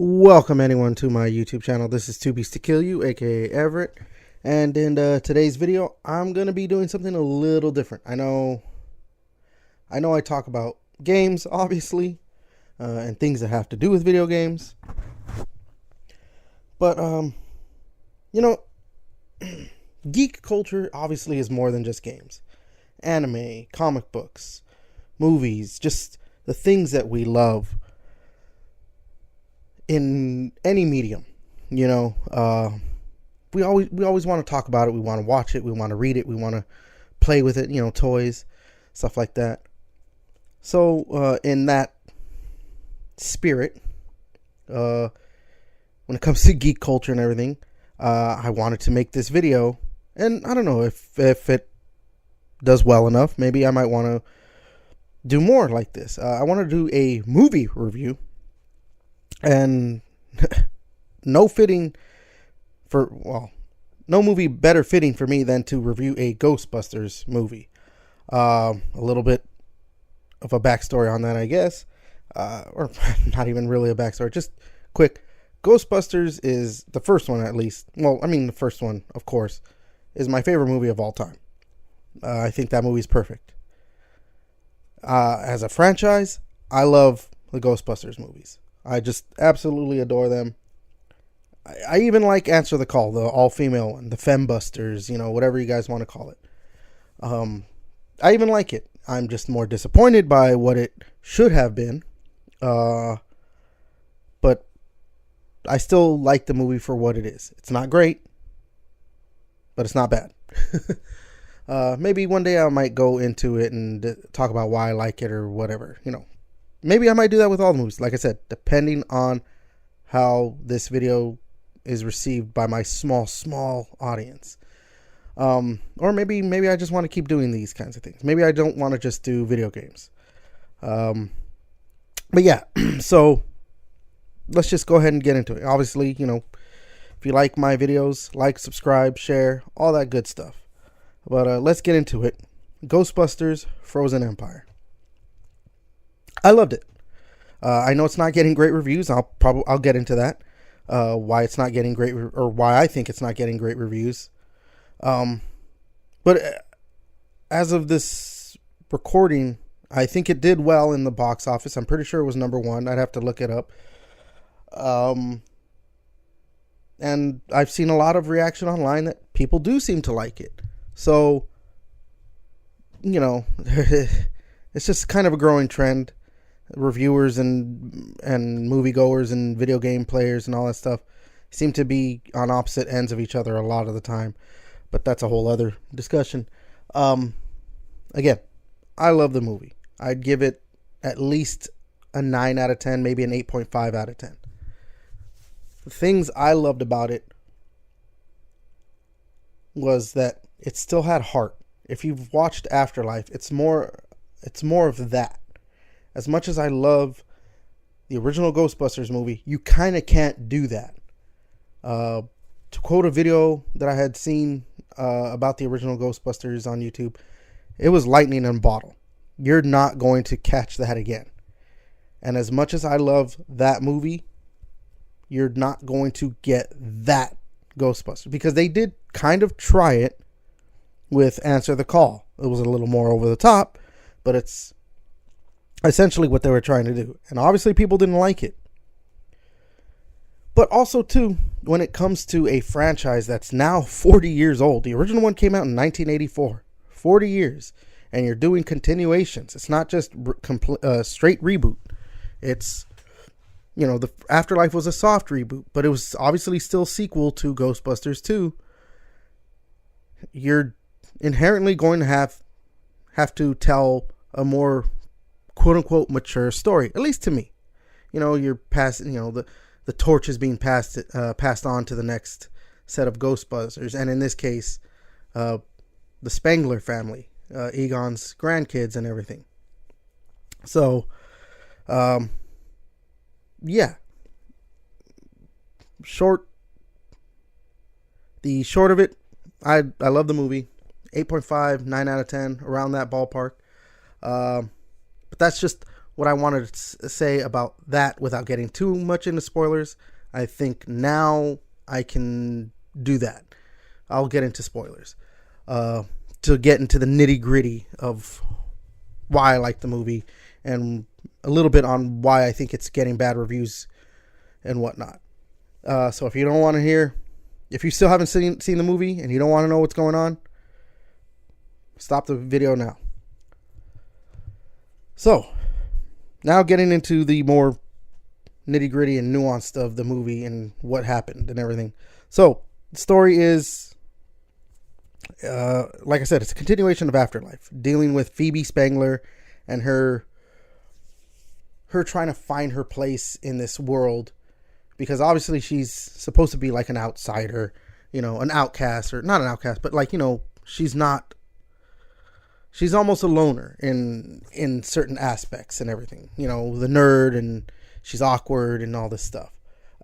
Welcome anyone to my YouTube channel. This is Two Beasts to Kill You, aka Everett, and in today's video, I'm gonna be doing something a little different. I know I talk about games, obviously, and things that have to do with video games, but you know, geek culture obviously is more than just games. Anime, comic books, movies, just the things that we love in any medium. We always want to talk about it. We want to watch it. We want to read it. We want to play with it. Toys, stuff like that. So in that spirit, when it comes to geek culture and everything, I wanted to make this video, and I don't know if it does well enough. Maybe I might want to do more like this. I want to do a movie review. And no movie better fitting for me than to review a Ghostbusters movie. A little bit of a backstory on that, I guess. Or not even really a backstory, just quick. Ghostbusters is the first one, at least. Well, I mean, the first one, of course, is my favorite movie of all time. I think that movie's perfect. As a franchise, I love the Ghostbusters movies. I just absolutely adore them. I even like Answer the Call, the all-female one, the Fembusters, whatever you guys want to call it. I even like it. I'm just more disappointed by what it should have been. But I still like the movie for what it is. It's not great, but it's not bad. Maybe one day I might go into it and talk about why I like it or whatever, Maybe I might do that with all the movies. Like I said, depending on how this video is received by my small audience. Or maybe I just want to keep doing these kinds of things. Maybe I don't want to just do video games. But yeah, so let's just go ahead and get into it. Obviously, if you like my videos, like, subscribe, share, all that good stuff. But let's get into it. Ghostbusters Frozen Empire. I loved it. I know it's not getting great reviews. I'll get into that. Why it's not getting great, or why I think it's not getting great reviews. But as of this recording, I think it did well in the box office. I'm pretty sure it was #1. I'd have to look it up. And I've seen a lot of reaction online that people do seem to like it. So, it's just kind of a growing trend. Reviewers and moviegoers and video game players and all that stuff seem to be on opposite ends of each other a lot of the time, but that's a whole other discussion. Again, I love the movie. I'd give it at least a 9 out of 10, maybe an 8.5 out of 10. The things I loved about it was that it still had heart. If you've watched Afterlife, it's more of that. As much as I love the original Ghostbusters movie, you kind of can't do that. To quote a video that I had seen about the original Ghostbusters on YouTube, it was lightning in a bottle. You're not going to catch that again. And as much as I love that movie, you're not going to get that Ghostbusters. Because they did kind of try it with Answer the Call. It was a little more over the top, but it's essentially what they were trying to do. And obviously people didn't like it. But also too, when it comes to a franchise that's now 40 years old, the original one came out in 1984, 40 years, and you're doing continuations. It's not just straight reboot. It's, the Afterlife was a soft reboot, but it was obviously still sequel to Ghostbusters 2. You're inherently going to have to tell a more quote-unquote mature story, at least to me. You're passing, the torch is being passed on to the next set of Ghostbusters, and in this case, the Spangler family, Egon's grandkids and everything. So, yeah. The short of it, I love the movie. 8.5, 9 out of 10, around that ballpark. But that's just what I wanted to say about that without getting too much into spoilers. I think now I can do that. I'll get into spoilers to get into the nitty gritty of why I like the movie and a little bit on why I think it's getting bad reviews and whatnot. So if you don't want to hear, if you still haven't seen the movie and you don't want to know what's going on, stop the video now. So, now getting into the more nitty gritty and nuanced of the movie and what happened and everything. So, the story is, like I said, it's a continuation of Afterlife, dealing with Phoebe Spangler and her trying to find her place in this world, because obviously she's supposed to be like an outsider, an outcast, or not an outcast, but like, she's almost a loner in certain aspects and everything, the nerd, and she's awkward and all this stuff.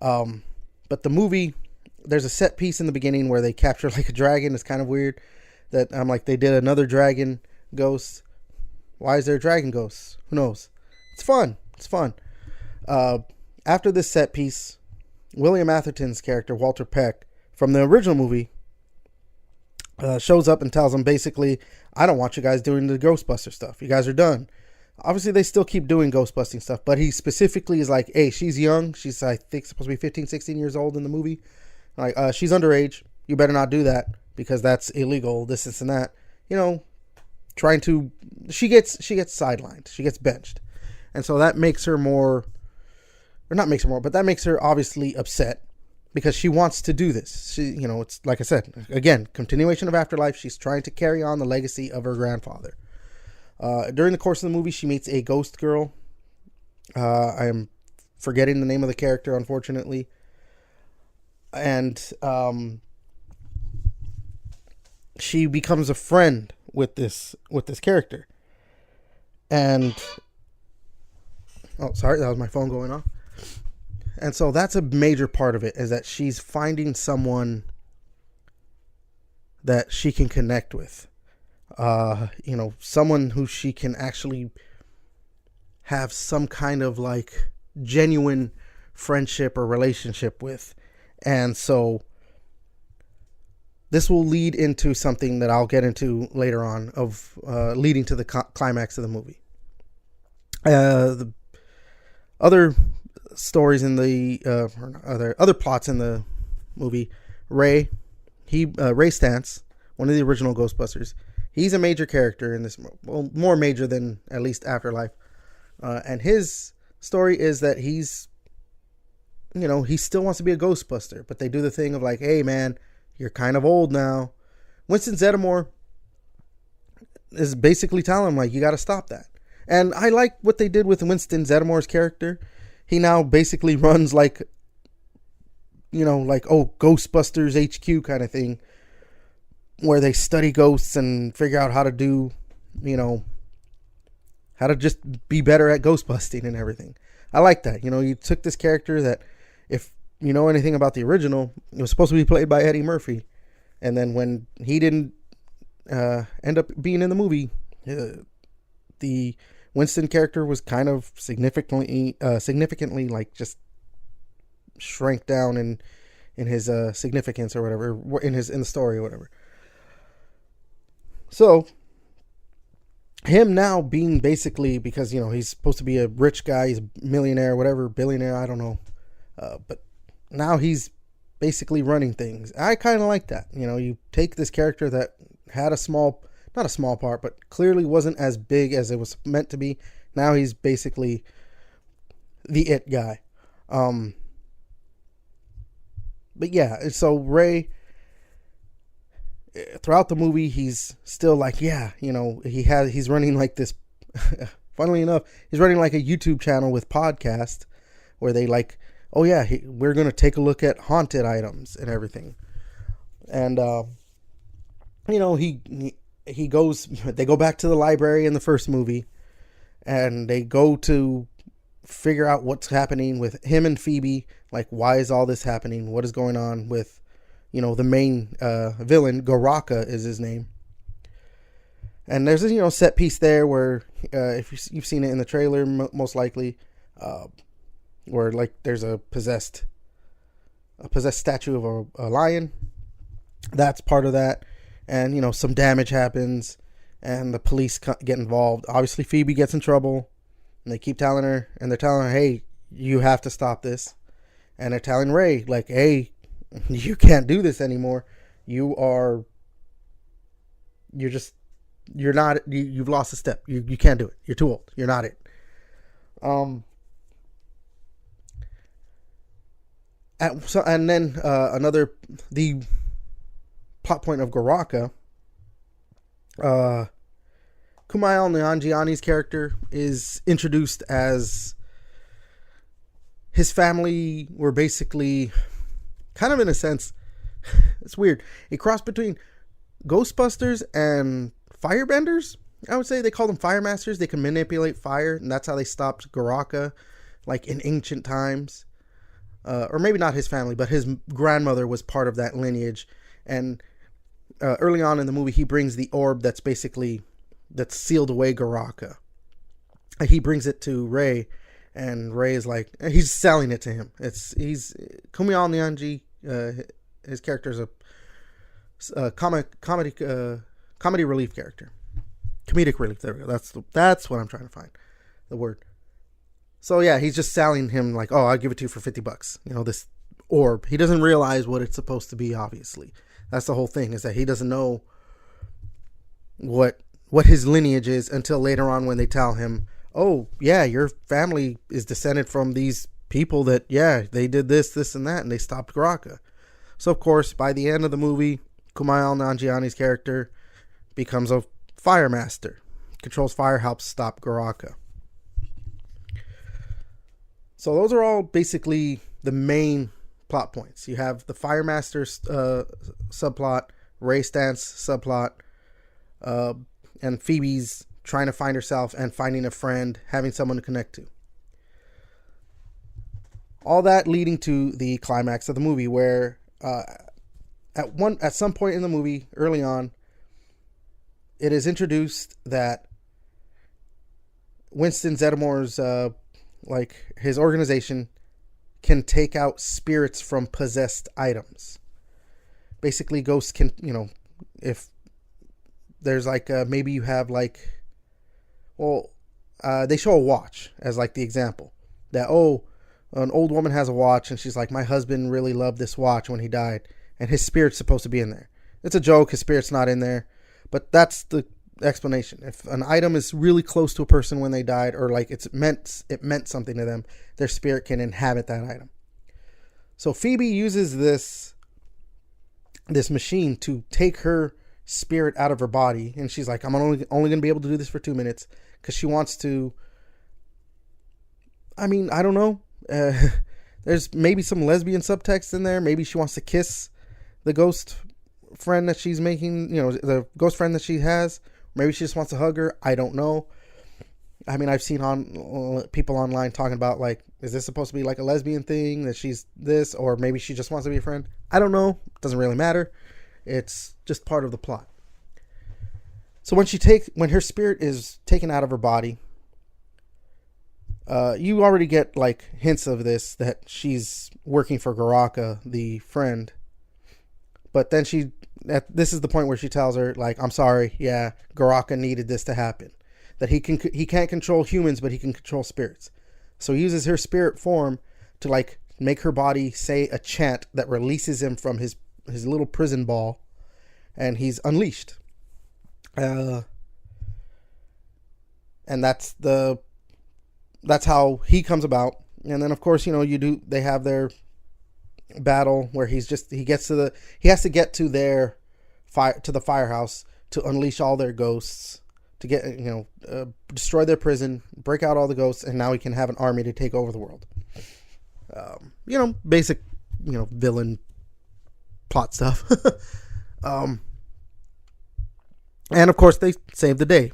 But the movie, there's a set piece in the beginning where they capture like a dragon. It's kind of weird that I'm like, they did another dragon ghost. Why is there a dragon ghost? Who knows? It's fun. After this set piece, William Atherton's character, Walter Peck, from the original movie, shows up and tells them basically, I don't want you guys doing the Ghostbuster stuff. You guys are done. Obviously, they still keep doing Ghostbusting stuff, but he specifically is like, hey, she's young. She's, I think, supposed to be 15, 16 years old in the movie. Like, she's underage. You better not do that because that's illegal, this and that. Trying to, she gets sidelined. She gets benched. And so that makes her more, or not makes her more, but that makes her obviously upset because she wants to do this. She, it's like I said, again, continuation of Afterlife. She's trying to carry on the legacy of her grandfather. During the course of the movie, she meets a ghost girl. I am forgetting the name of the character, unfortunately. And she becomes a friend with this character. And oh, sorry, that was my phone going off. And so that's a major part of it, is that she's finding someone that she can connect with. Someone who she can actually have some kind of like genuine friendship or relationship with. And so this will lead into something that I'll get into later on, of leading to the climax of the movie. The other stories in the other plots in the movie, Ray Stantz, one of the original Ghostbusters, he's a major character in this, well, more major than at least Afterlife, and his story is that he's, he still wants to be a Ghostbuster, but they do the thing of like, hey man, you're kind of old now. Winston Zeddemore is basically telling him like, you got to stop that. And I like what they did with Winston Zeddemore's character. He now basically runs like, Ghostbusters HQ kind of thing, where they study ghosts and figure out how to do, how to just be better at ghostbusting and everything. I like that. You took this character that, if you know anything about the original, it was supposed to be played by Eddie Murphy. And then when he didn't end up being in the movie, the Winston character was kind of significantly like just shrank down in his significance or whatever, in the story or whatever. So him now being basically, because he's supposed to be a rich guy, he's a millionaire, whatever, billionaire, I don't know, but now he's basically running things. I kind of like that. You take this character that had not a small part, but clearly wasn't as big as it was meant to be. Now he's basically the it guy. But yeah, so Ray, throughout the movie, he's still like, he's running like this, funnily enough, he's running like a YouTube channel with podcast where they like, oh yeah, we're going to take a look at haunted items and everything. And, they go back to the library in the first movie, and they go to figure out what's happening with him and Phoebe. Like, why is all this happening? What is going on with, the main villain? Goraka is his name. And there's a set piece there where if you've seen it in the trailer, most likely, where like there's a possessed statue of a lion. That's part of that, and some damage happens, and the police get involved. Obviously, Phoebe gets in trouble, and they keep telling her, and they're telling her, "Hey, you have to stop this," and they're telling Ray, like, "Hey, you can't do this anymore. You've lost a step. You can't do it. You're too old. You're not it." And then the plot point of Garaka, Kumail Nanjiani's character is introduced as his family were basically kind of, in a sense, it's weird, a cross between Ghostbusters and firebenders. I would say they call them fire masters. They can manipulate fire, and that's how they stopped Garaka, like in ancient times. Or maybe not his family, but his grandmother was part of that lineage. And early on in the movie, he brings the orb that's sealed away Garaka. He brings it to Ray, and Ray is like, he's selling it to him. He's Kumail Nanjiani. His character is a comedy relief character. Comedic relief. There we go. That's what I'm trying to find. The word. So yeah, he's just selling him like, "Oh, I'll give it to you for $50. This orb." He doesn't realize what it's supposed to be. Obviously, that's the whole thing, is that he doesn't know what his lineage is until later on, when they tell him, "Oh yeah, your family is descended from these people that, yeah, they did this, and that, and they stopped Garaka." So of course, by the end of the movie, Kumail Nanjiani's character becomes a fire master, controls fire, helps stop Garaka. So those are all basically the main plot points. You have the Fire Master subplot, Ray Stantz subplot, and Phoebe's trying to find herself and finding a friend, having someone to connect to. All that leading to the climax of the movie, where at some point in the movie, early on, it is introduced that Winston Zeddemor's his organization can take out spirits from possessed items. Basically, ghosts can, if there's maybe you have they show a watch as the example that, an old woman has a watch and she's like, "My husband really loved this watch when he died, and his spirit's supposed to be in there." It's a joke, his spirit's not in there, but that's the explanation. If an item is really close to a person when they died, or it meant something to them, their spirit can inhabit that item. So Phoebe uses this machine to take her spirit out of her body, and she's like, "I'm only going to be able to do this for 2 minutes," because she wants to. I mean, I don't know. There's maybe some lesbian subtext in there. Maybe she wants to kiss the ghost friend that she's making, the ghost friend that she has. Maybe she just wants to hug her. I don't know. I mean, I've seen people online talking about, is this supposed to be a lesbian thing, that she's this, or maybe she just wants to be a friend? I don't know. It doesn't really matter. It's just part of the plot. So when her spirit is taken out of her body, you already get hints of this, that she's working for Garaka, the friend. But then this is the point where she tells her, "I'm sorry, yeah, Garaka needed this to happen. That he can't control humans, but he can control spirits." So he uses her spirit form to make her body say a chant that releases him from his little prison ball, and he's unleashed. And that's how he comes about. And then of course, they have their battle where he has to get to the firehouse to unleash all their ghosts, to get destroy their prison, break out all the ghosts, and now he can have an army to take over the world. Basic villain plot stuff. And of course they save the day.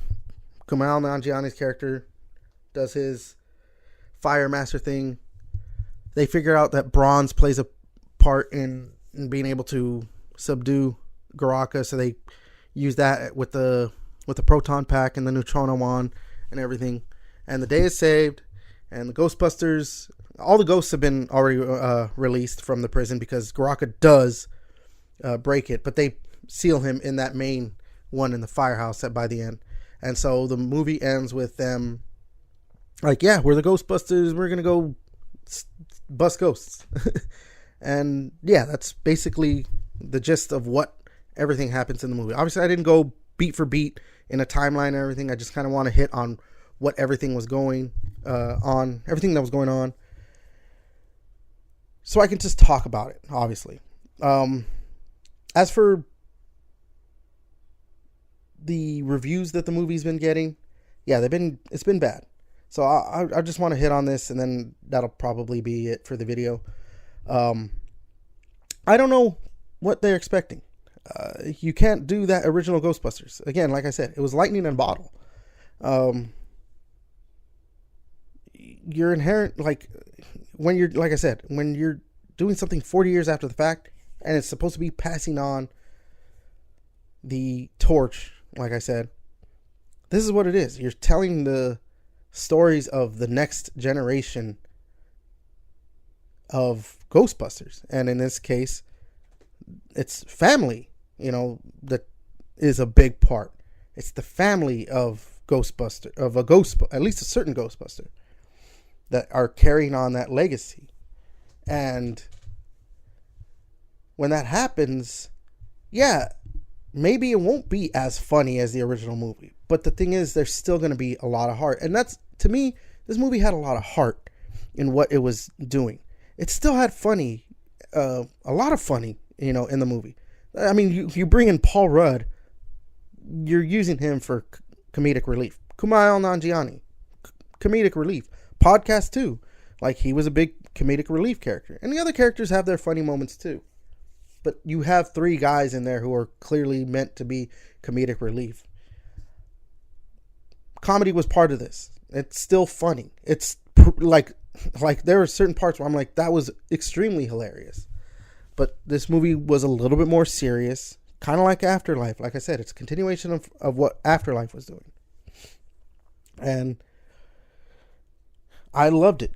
Kumail Nanjiani's character does his fire master thing. They figure out that bronze plays a part in being able to subdue Garaka, so they use that with the with the proton pack and the neutrino wand and everything. And the day is saved, and the Ghostbusters, all the ghosts have been already released from the prison because Garaka does break it, but they seal him in that main one in the firehouse by the end. And so the movie ends with them like, yeah, we're the Ghostbusters, we're going to go bust ghosts. And yeah, that's basically the gist of what everything happens in the movie. Obviously, I didn't go beat for beat in a timeline and everything. I just kind of want to hit on what everything was going on, everything that was going on, so I can just talk about it, obviously. As for the reviews that the movie's been getting, yeah, it's been bad. So I just want to hit on this, and then that'll probably be it for the video. I don't know what they're expecting. You can't do that original Ghostbusters. Again, like I said, it was lightning in a bottle. You're inherent, like I said, when you're doing something 40 years after the fact, and it's supposed to be passing on the torch, like I said, this is what it is. You're telling the stories of the next generation of Ghostbusters, and in this case, it's family, that is a big part. It's the family of Ghostbuster, of a ghost, at least a certain Ghostbuster, that are carrying on that legacy. And when that happens, yeah, maybe it won't be as funny as the original movie, but the thing is, there's still going to be a lot of heart. And that's, to me, this movie had a lot of heart in what it was doing. It still had a lot of funny, in the movie. I mean, you bring in Paul Rudd, you're using him for comedic relief. Kumail Nanjiani, comedic relief. Podcast too, like he was a big comedic relief character, and the other characters have their funny moments too. But you have three guys in there who are clearly meant to be comedic relief. Comedy was part of this. It's still funny. It's like there are certain parts where I'm like, that was extremely hilarious. But this movie was a little bit more serious, kind of like Afterlife. Like I said, it's a continuation of what Afterlife was doing. And I loved it.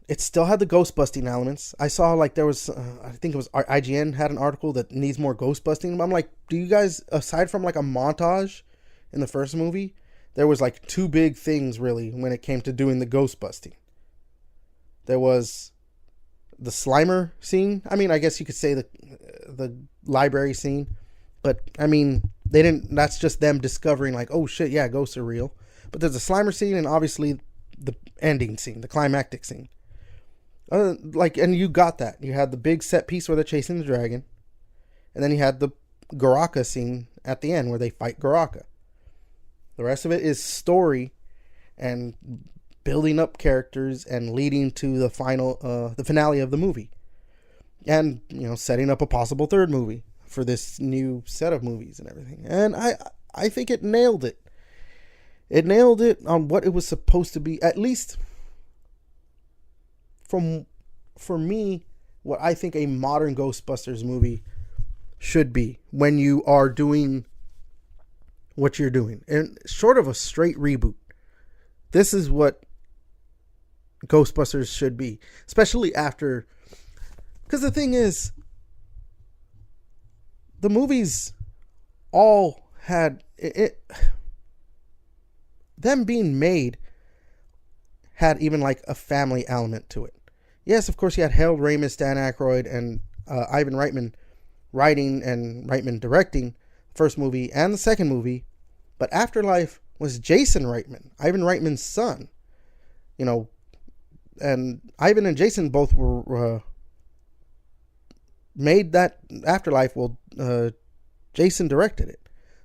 It still had the ghost busting elements. I saw there was, I think it was IGN had an article that needs more ghost busting. I'm like, do you guys, aside from a montage in the first movie, there was two big things really when it came to doing the ghost busting. There was the Slimer scene. I mean, I guess you could say the library scene, but I mean, they didn't. That's just them discovering oh shit, yeah, ghosts are real. But there's a Slimer scene, and obviously the ending scene, the climactic scene. And you got that. You had the big set piece where they're chasing the dragon, and then you had the Garaka scene at the end where they fight Garaka. The rest of it is story and building up characters and leading to the finale of the movie, and setting up a possible third movie for this new set of movies and everything. And I think it nailed it. It nailed it on what it was supposed to be, at least for me, what I think a modern Ghostbusters movie should be when you are doing what you're doing. And short of a straight reboot, this is what Ghostbusters should be, especially after, because the thing is, the movies all had them being made had even a family element to it. Yes, of course, you had Harold Ramis, Dan Aykroyd, and Ivan Reitman writing and Reitman directing the first movie and the second movie, but Afterlife was Jason Reitman, Ivan Reitman's son. And Ivan and Jason both were made that Afterlife. Well, Jason directed it.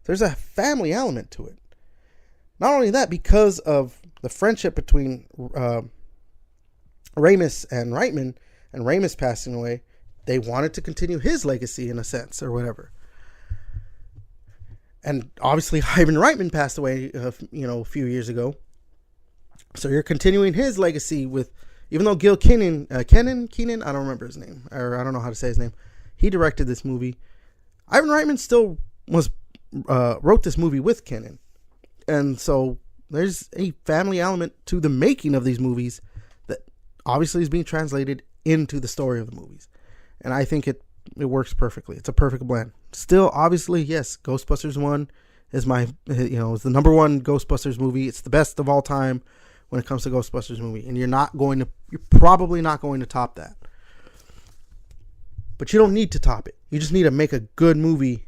There's a family element to it. Not only that, because of the friendship between Ramis and Reitman, and Ramis passing away, they wanted to continue his legacy in a sense, or whatever. And obviously, Ivan Reitman passed away, a few years ago. So you're continuing his legacy with, even though Gil Kenan, I don't remember his name, or I don't know how to say his name, he directed this movie. Ivan Reitman still wrote this movie with Kenan. And so there's a family element to the making of these movies that obviously is being translated into the story of the movies. And I think it works perfectly. It's a perfect blend. Still, obviously, yes, Ghostbusters 1 is is the number one Ghostbusters movie. It's the best of all time when it comes to Ghostbusters movie. And you're probably not going to top that. But you don't need to top it. You just need to make a good movie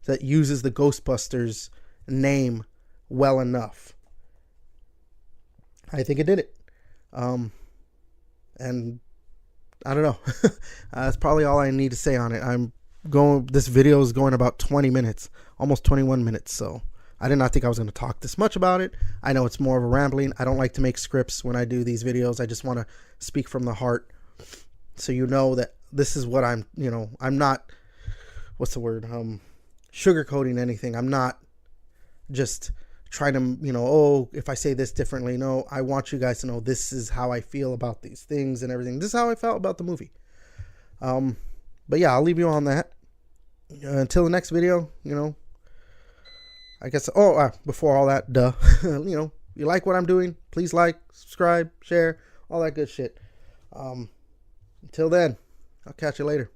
that uses the Ghostbusters name well enough. I think it did it. And I don't know. That's probably all I need to say on it. This video is going about 20 minutes, almost 21 minutes. So I did not think I was going to talk this much about it. I know it's more of a rambling. I don't like to make scripts when I do these videos. I just want to speak from the heart. So you know that this is what I'm not, sugarcoating anything. I'm not just trying to, if I say this differently. No, I want you guys to know this is how I feel about these things and everything. This is how I felt about the movie. But yeah, I'll leave you on that. Until the next video, I guess, before all that, you like what I'm doing, please like, subscribe, share, all that good shit. Until then, I'll catch you later.